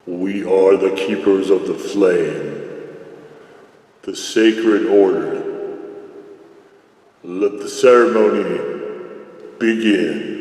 We are the keepers of the flame, the sacred order. Let the ceremony begin.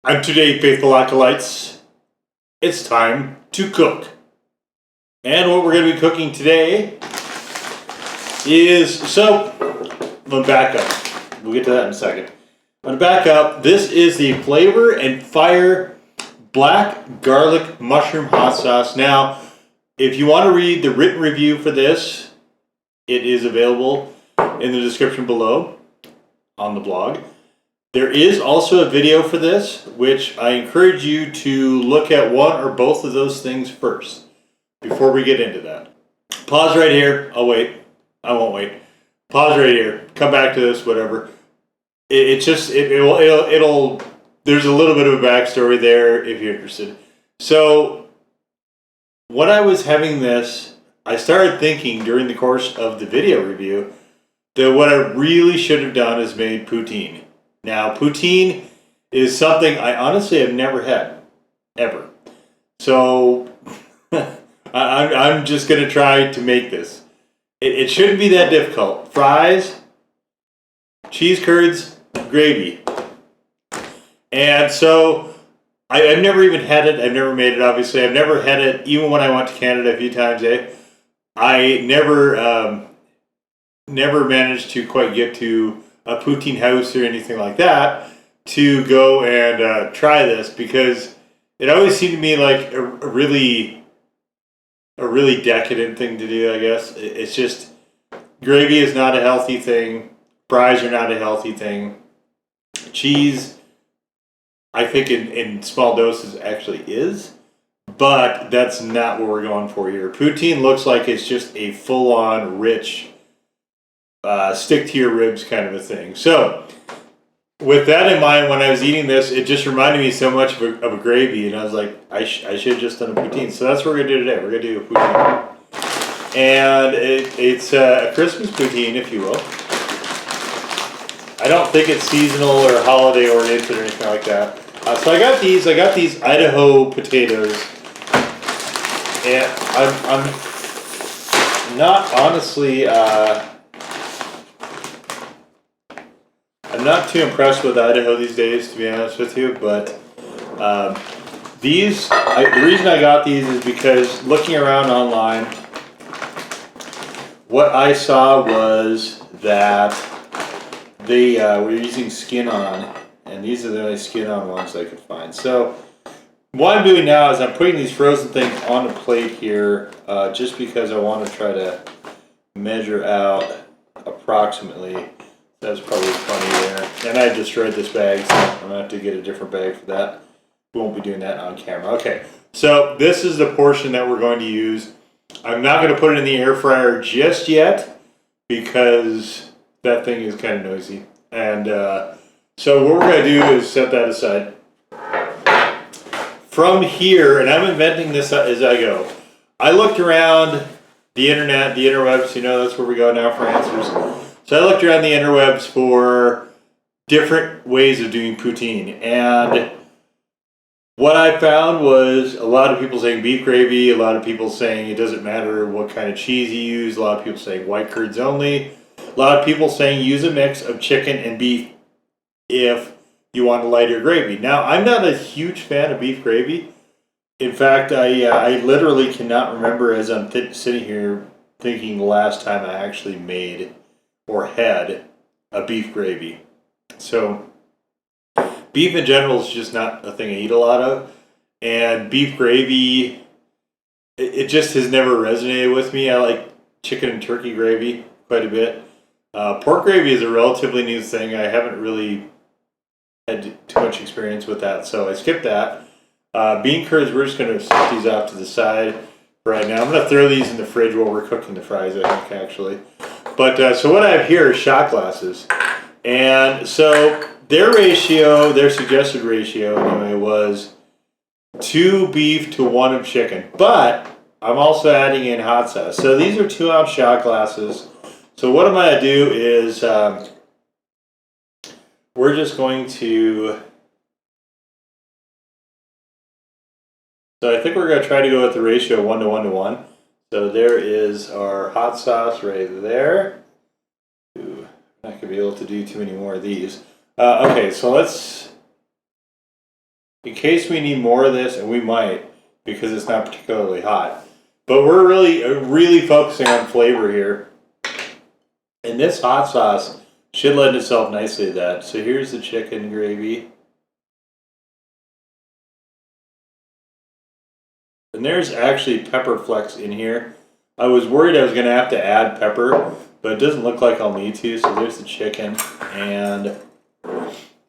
And today, faithful acolytes, it's time to cook. And what we're going to be cooking today is, I'm going to back up. We'll get to that in a second. I'm going to back up. This is the Flavor and Fire Black Garlic Mushroom Hot Sauce. Now, if you want to read the written review for this, it is available in the description below on the blog. There is also a video for this, which I encourage you to look at one or both of those things first before we get into that. Pause right here. I'll wait. I won't wait. Pause right here. Come back to this, whatever. There's a little bit of a backstory there if you're interested. So when I was having this, I started thinking during the course of the video review that what I really should have done is made poutine. Now, poutine is something I honestly have never had, ever. So, I'm just going to try to make this. It shouldn't be that difficult. Fries, cheese curds, gravy. And so, I've never even had it. I've never made it, obviously. I've never had it, even when I went to Canada a few times. I never managed to quite get to a poutine house or anything like that to go and try this, because it always seemed to me like a really decadent thing to do, I guess. It's just, gravy is not a healthy thing. Fries are not a healthy thing. Cheese, I think in small doses actually is, but that's not what we're going for here. Poutine looks like it's just a full-on rich stick to your ribs kind of a thing. So, with that in mind, when I was eating this, it just reminded me so much of a gravy, and I was like, I should have just done a poutine. So that's what we're going to do today. We're going to do a poutine. And it's a Christmas poutine, if you will. I don't think it's seasonal or holiday oriented or anything like that. So I got these Idaho potatoes. And I'm not honestly... I'm not too impressed with Idaho these days, to be honest with you, but the reason I got these is because looking around online, what I saw was that they were using skin-on, and these are the only skin-on ones I could find. So what I'm doing now is I'm putting these frozen things on a plate here, just because I want to try to measure out approximately. That's probably funny there. And I destroyed this bag, so I'm going to have to get a different bag for that. We won't be doing that on camera. Okay, so this is the portion that we're going to use. I'm not going to put it in the air fryer just yet, because that thing is kind of noisy. And so what we're going to do is set that aside. From here, and I'm inventing this as I go, I looked around the internet, the interwebs, that's where we go now for answers. So I looked around the interwebs for different ways of doing poutine, and what I found was a lot of people saying beef gravy, a lot of people saying it doesn't matter what kind of cheese you use, a lot of people saying white curds only, a lot of people saying use a mix of chicken and beef if you want a lighter gravy. Now, I'm not a huge fan of beef gravy. In fact, I literally cannot remember, as I'm sitting here thinking, the last time I actually made or had a beef gravy. So beef in general is just not a thing I eat a lot of, and beef gravy, it just has never resonated with me. I like chicken and turkey gravy quite a bit. Pork gravy is a relatively new thing. I haven't really had too much experience with that, so I skipped that. Bean curds, we're just going to set these off to the side right now. I'm going to throw these in the fridge while we're cooking the fries, I think, actually. But so what I have here is shot glasses. And so their ratio, their suggested ratio anyway, was 2 beef to 1 of chicken. But I'm also adding in hot sauce. So these are 2-ounce shot glasses. So what I'm going to do is we're just going to... So I think we're going to try to go with the ratio 1 to 1 to 1. So there is our hot sauce right there. Ooh, I'm not going to be able to do too many more of these. Okay, so let's... In case we need more of this, and we might, because it's not particularly hot. But we're really focusing on flavor here. And this hot sauce should lend itself nicely to that. So here's the chicken gravy. And there's actually pepper flecks in here. I was worried I was going to have to add pepper, but it doesn't look like I'll need to. So there's the chicken. And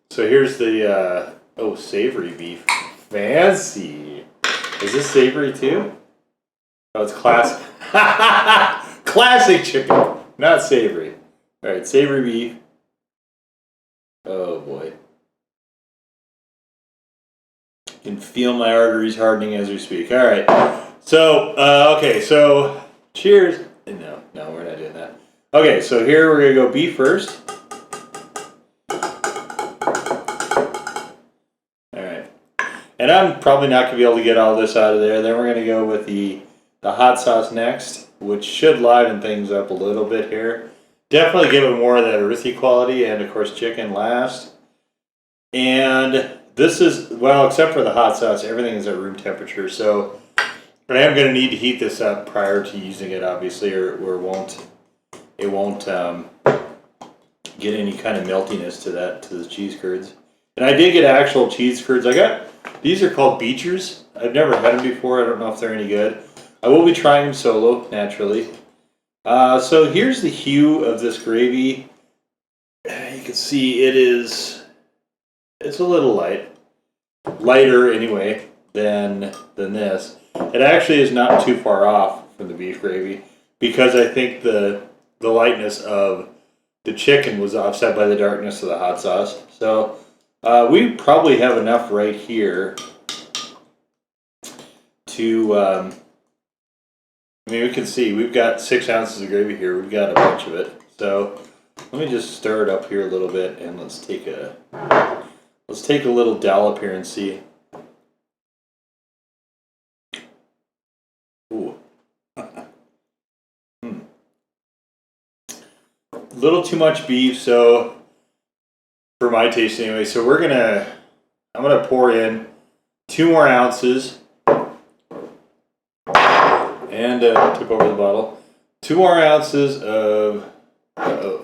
so here's the, oh, savory beef. Fancy. Is this savory too? Oh, it's classic. Classic chicken, not savory. All right, savory beef. Oh boy. I can feel my arteries hardening as we speak. All right. So, okay, so cheers. No, we're not doing that. Okay, so here we're going to go beef first. All right. And I'm probably not going to be able to get all this out of there. Then we're going to go with the hot sauce next, which should liven things up a little bit here. Definitely give it more of that earthy quality, and of course chicken last. And this is, well, except for the hot sauce, everything is at room temperature. So I am going to need to heat this up prior to using it, obviously, or it won't get any kind of meltiness to the cheese curds. And I did get actual cheese curds. These are called Beechers. I've never had them before. I don't know if they're any good. I will be trying them solo, naturally. So here's the hue of this gravy. You can see it's a little lighter anyway than this. It actually is not too far off from the beef gravy, because I think the lightness of the chicken was offset by the darkness of the hot sauce. So we probably have enough right here to... I mean, we can see we've got 6 ounces of gravy here. We've got a bunch of it. So let me just stir it up here a little bit, and let's take a little dollop here and see. Ooh. A little too much beef, so for my taste anyway. So I'm gonna pour in 2 more ounces. And tip over the bottle. 2 more ounces of. Did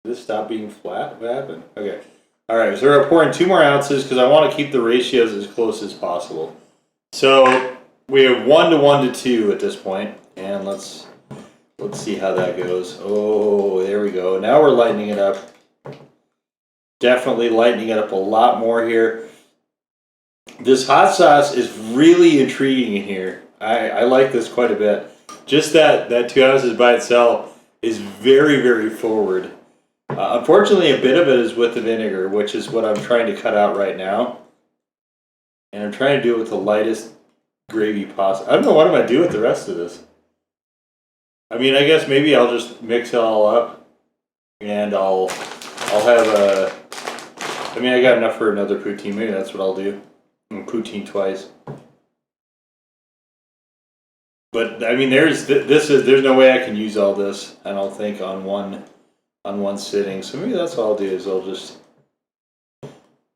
this stop being flat? What happened? Okay. All right. So we're pouring 2 more ounces because I want to keep the ratios as close as possible. So we have 1 to 1 to 2 at this point, and let's see how that goes. Oh, there we go. Now we're lightening it up. Definitely lightening it up a lot more here. This hot sauce is really intriguing in here. I like this quite a bit. Just that 2 ounces by itself is very, very forward. Unfortunately, a bit of it is with the vinegar, which is what I'm trying to cut out right now. And I'm trying to do it with the lightest gravy possible. I don't know what I'm going to do with the rest of this. I mean, I guess maybe I'll just mix it all up, and I'll have a... I mean, I got enough for another poutine. Maybe that's what I'll do. Poutine twice. But I mean, there's no way I can use all this, I don't think, on one sitting. So maybe that's all I'll do, is I'll just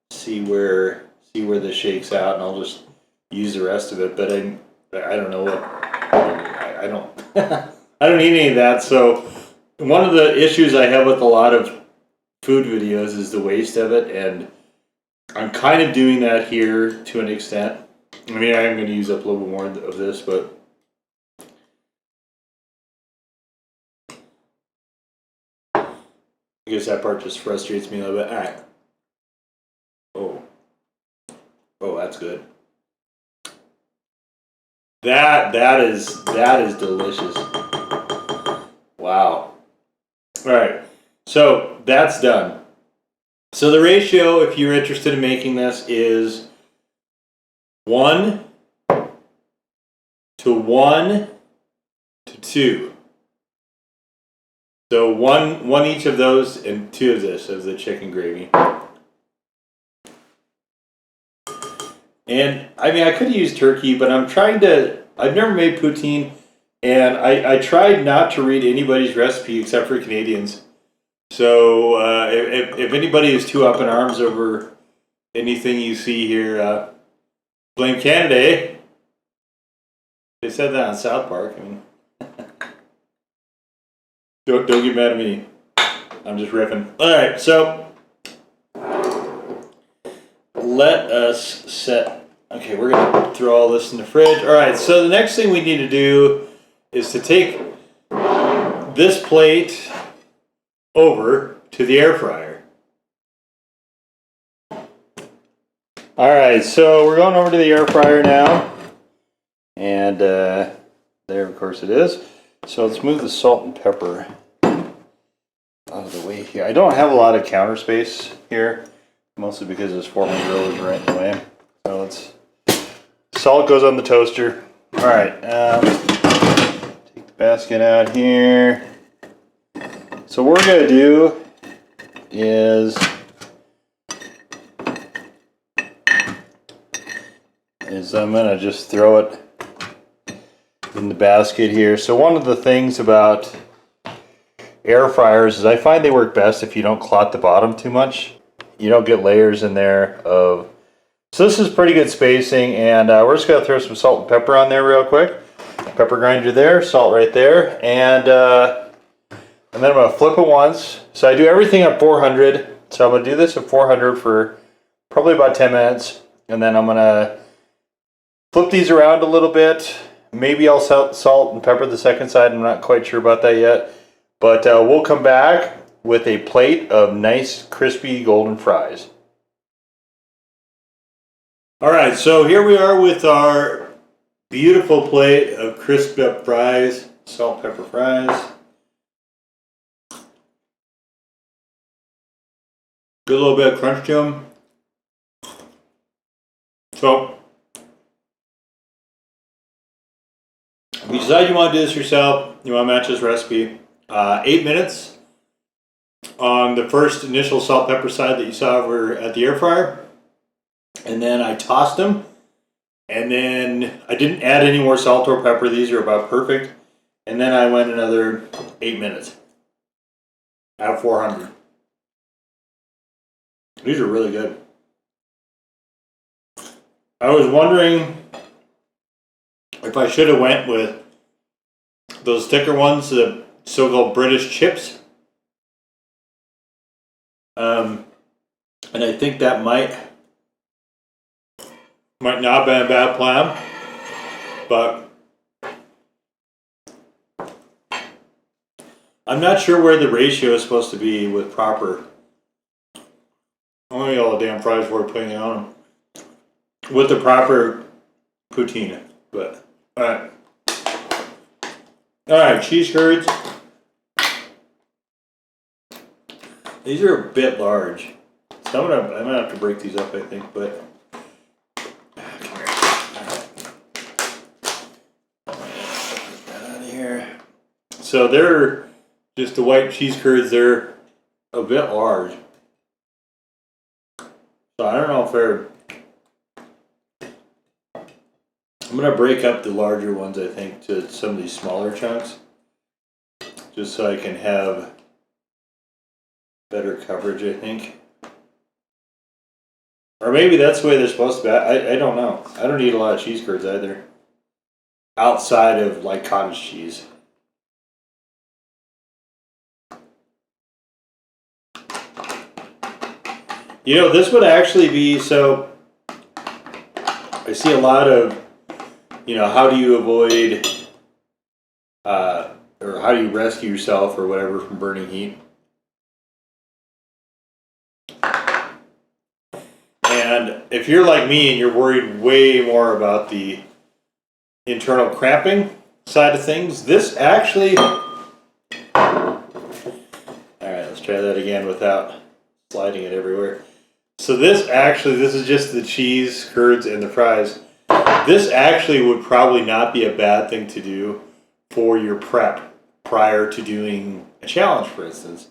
see where this shakes out, and I'll just use the rest of it. But I don't know what I don't I don't need any of that. So one of the issues I have with a lot of food videos is the waste of it, and I'm kind of doing that here to an extent. I mean, I am going to use up a little bit more of this, but I guess that part just frustrates me a little bit. All right. Oh, that's good. That is delicious. Wow. All right, so that's done. So the ratio, if you're interested in making this, is 1 to 1 to 2. So one each of those and 2 of this as the chicken gravy. And I mean, I could use turkey, but I've never made poutine, and I tried not to read anybody's recipe except for Canadians. So if anybody is too up in arms over anything you see here, blame Canada, eh? They said that on South Park. I mean, don't get mad at me. I'm just riffing. All right, so let us set. Okay, we're gonna throw all this in the fridge. All right, so the next thing we need to do is to take this plate over to the air fryer. All right, so we're going over to the air fryer now, and there, of course, it is. So let's move the salt and pepper out of the way here. I don't have a lot of counter space here, mostly because this foreman grill is right in the way. So salt goes on the toaster. All right, take the basket out here. So what we're gonna do is I'm gonna just throw it in the basket here. So one of the things about air fryers is I find they work best if you don't clot the bottom too much. You don't get layers in there of. So this is pretty good spacing, and we're just gonna throw some salt and pepper on there real quick. Pepper grinder there, salt right there, and then I'm gonna flip it once. So I do everything at 400. So I'm gonna do this at 400 for probably about 10 minutes, and then I'm gonna flip these around a little bit. Maybe I'll salt and pepper the second side. I'm not quite sure about that yet. But we'll come back with a plate of nice, crispy, golden fries. All right, so here we are with our beautiful plate of crisped up fries, salt and pepper fries. Good little bit of crunch to them. So, if you decide you want to do this yourself, you want to match this recipe, 8 minutes on the first initial salt pepper side that you saw over at the air fryer. And then I tossed them. And then I didn't add any more salt or pepper. These are about perfect. And then I went another 8 minutes at 400. These are really good. I was wondering if I should have went with those thicker ones, the so-called British chips. And I think that might not have been a bad plan, but I'm not sure where the ratio is supposed to be with proper. I want to get all the damn fries before putting it on them. With the proper poutine, but alright. Alright, cheese curds. These are a bit large. So I'm gonna have to break these up, I think, but out of here. So they're just the white cheese curds, they're a bit large. So I don't know if they're. I'm gonna break up the larger ones, I think, to some of these smaller chunks, just so I can have better coverage, I think. Or maybe that's the way they're supposed to be. I don't know. I don't eat a lot of cheese curds either, outside of like cottage cheese. You know, this would actually be, so I see a lot of, you know, how do you avoid, or how do you rescue yourself or whatever from burning heat? And if you're like me and you're worried way more about the internal cramping side of things. This actually, alright, let's try that again without sliding it everywhere. So this is just the cheese, curds, and the fries. This actually would probably not be a bad thing to do for your prep prior to doing a challenge, for instance.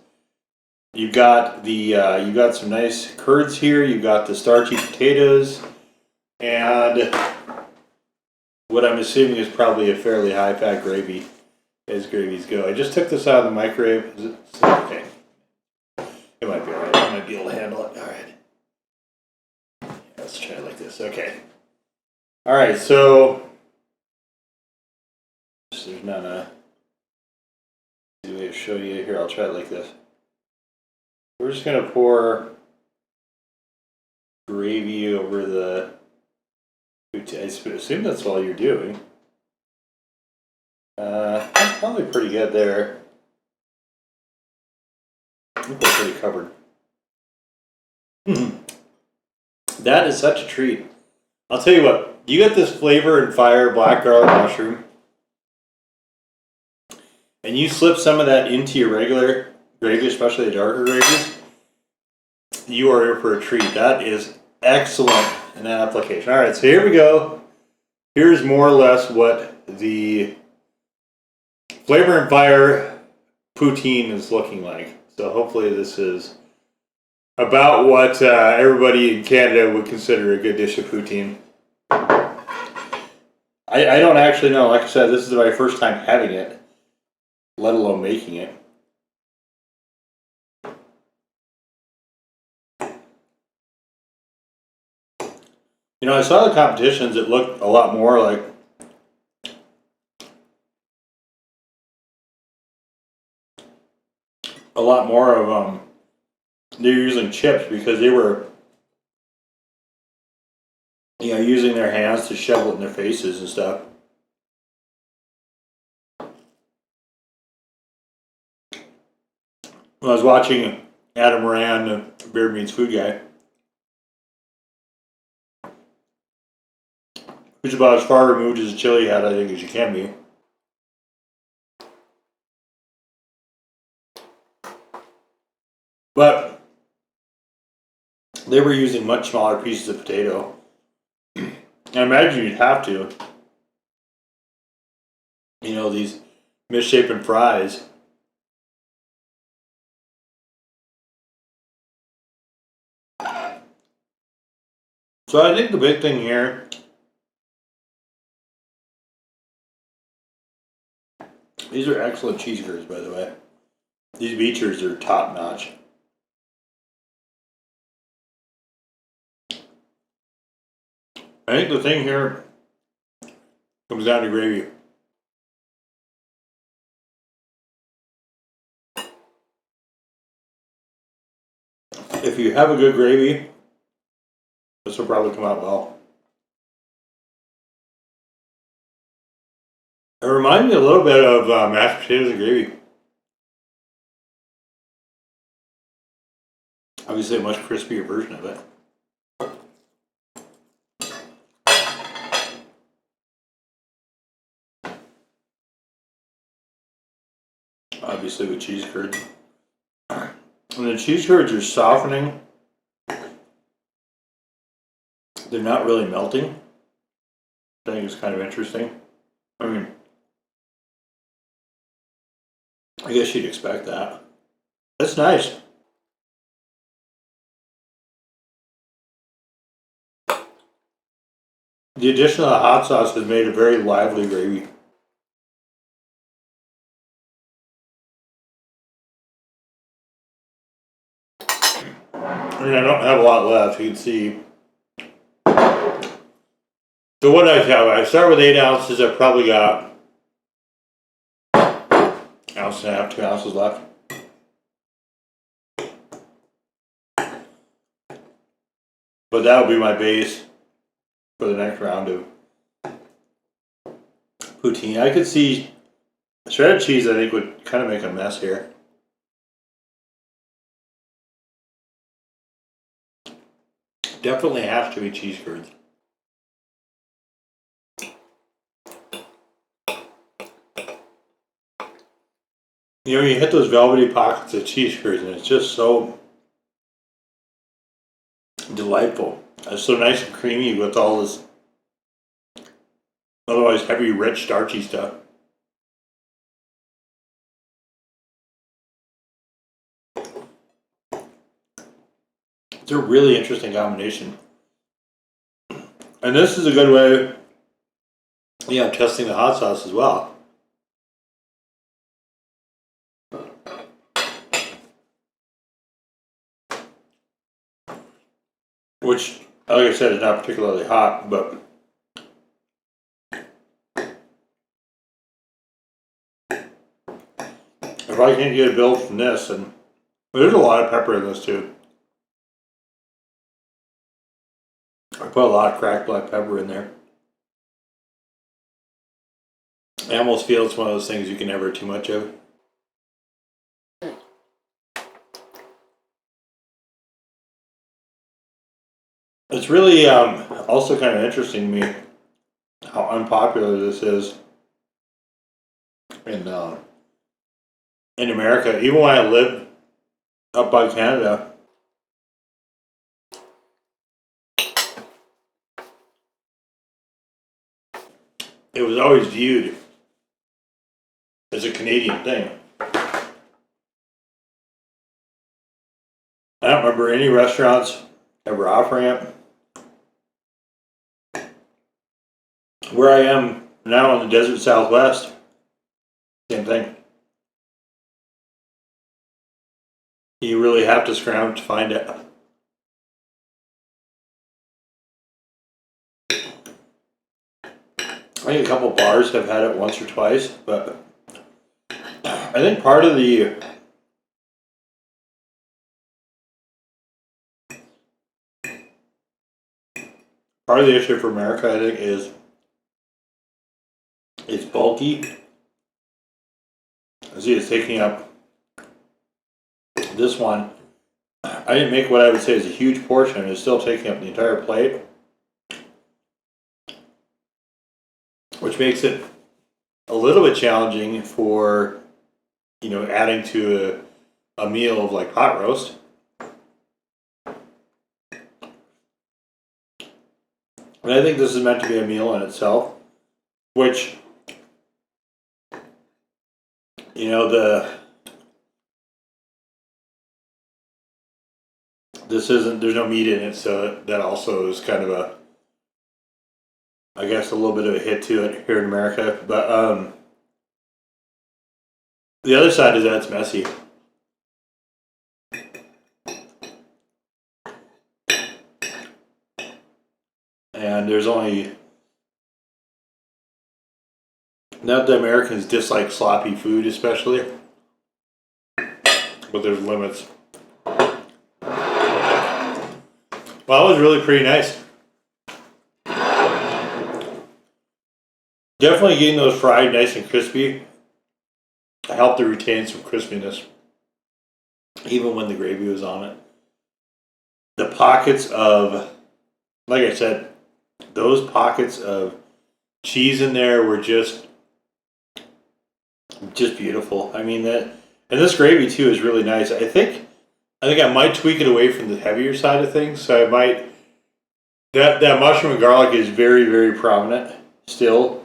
You've got you got some nice curds here. You've got the starchy potatoes, and what I'm assuming is probably a fairly high-fat gravy, as gravies go. I just took this out of the microwave. Is it okay? It might be alright. I might be able to handle it. All right. Let's try it like this. Okay. All right. So there's not a easy way to show you here. I'll try it like this. We're just gonna pour gravy over the. I assume that's all you're doing. That's probably pretty good there. I think we're pretty covered. That is such a treat. I'll tell you what, you get this flavor and fire black garlic mushroom, and you slip some of that into your regular gravy, especially the darker gravies, you are in for a treat. That is excellent in that application. All right, so here we go. Here's more or less what the flavor and fire poutine is looking like. So hopefully this is about what everybody in Canada would consider a good dish of poutine. I don't actually know. Like I said, this is my first time having it, let alone making it. You know, I saw the competitions. It looked a lot more like of they're using chips because they were, you know, using their hands to shovel it in their faces and stuff. When I was watching Adam Moran, the Beard Meats Food guy, who's about as far removed as a chili hat, I think, as you can be. But they were using much smaller pieces of potato. I imagine you'd have to. You know, these misshapen fries. So I think the big thing here, these are excellent cheese curds, by the way. These Beechers are top notch. I think the thing here comes down to gravy. If you have a good gravy, this will probably come out well. It reminds me a little bit of mashed potatoes and gravy. Obviously a much crispier version of it. Obviously with cheese curds. And the cheese curds are softening. They're not really melting. I think it's kind of interesting. I mean, I guess you'd expect that. That's nice. The addition of the hot sauce has made a very lively gravy. I mean, I don't have a lot left, you can see. So what I have, I start with 8 ounces. I've probably got ounce and a half, 2 ounces left. But that'll be my base for the next round of poutine. I could see shredded cheese, I think, would kind of make a mess here. Definitely has to be cheese curds. You know, you hit those velvety pockets of cheese curds, and it's just so delightful. It's so nice and creamy with all this otherwise heavy, rich, starchy stuff. It's a really interesting combination. And this is a good way, yeah, of testing the hot sauce as well. Which, like I said, is not particularly hot, but if I can't get a build from this, and there's a lot of pepper in this too. I put a lot of cracked black pepper in there. I almost feel it's one of those things you can never have too much of. It's really also kind of interesting to me how unpopular this is in America. Even when I lived up by Canada, it was always viewed as a Canadian thing. I don't remember any restaurants ever offering it. Where I am now in the desert Southwest, same thing. You really have to scrounge to find it. I think a couple bars have had it once or twice, but I think part of the issue for America, I think, is it's bulky. I see it's taking up this one. I didn't make what I would say is a huge portion. It's still taking up the entire plate, which makes it a little bit challenging for, you know, adding to a meal of like pot roast. And I think this is meant to be a meal in itself, which, you know, there's no meat in it, so that also is kind of I guess a little bit of a hit to it here in America. But the other side is that it's messy. And there's only, not that Americans dislike sloppy food especially, but there's limits. Well, it was really pretty nice. Definitely getting those fried nice and crispy helped to retain some crispiness, even when the gravy was on it. The pockets of, like I said, those pockets of cheese in there were just beautiful. I mean that, and this gravy too is really nice. I think I might tweak it away from the heavier side of things. So I might, that mushroom and garlic is very, very prominent still,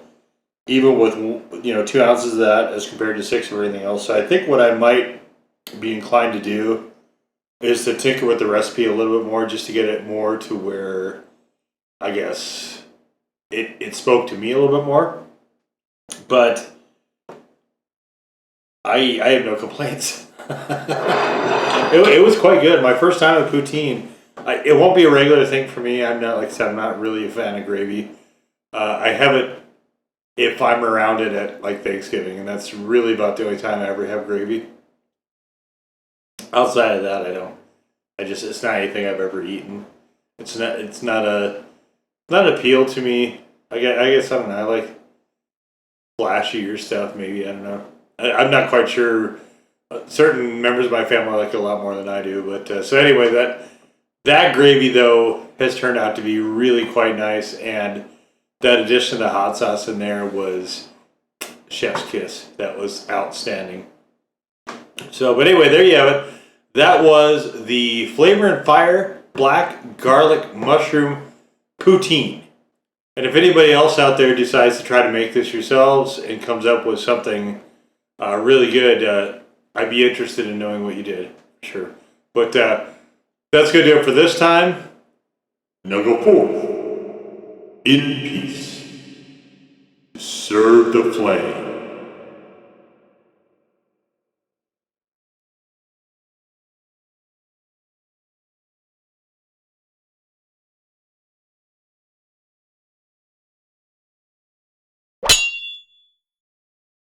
even with, you know, 2 ounces of that as compared to 6 of everything else. So I think what I might be inclined to do is to tinker with the recipe a little bit more, just to get it more to where I guess it spoke to me a little bit more. But I have no complaints. It was quite good. My first time at Poutine. It won't be a regular thing for me. I'm not, like I said, I'm not really a fan of gravy. I have it if I'm around it at like Thanksgiving, and that's really about the only time I ever have gravy. Outside of that, I don't. It's not anything I've ever eaten. It's not an appeal to me. I guess I don't know. I like flashier stuff. Maybe I don't know. I'm not quite sure. Certain members of my family like it a lot more than I do. But so anyway, that gravy though has turned out to be really quite nice, and that addition of the hot sauce in there was chef's kiss. That was outstanding. So, but anyway, there you have it. That was the Flavor and Fire Black Garlic Mushroom Poutine. And if anybody else out there decides to try to make this yourselves and comes up with something really good, I'd be interested in knowing what you did. Sure. But that's going to do it for this time. Now go forth in peace. Serve the flame.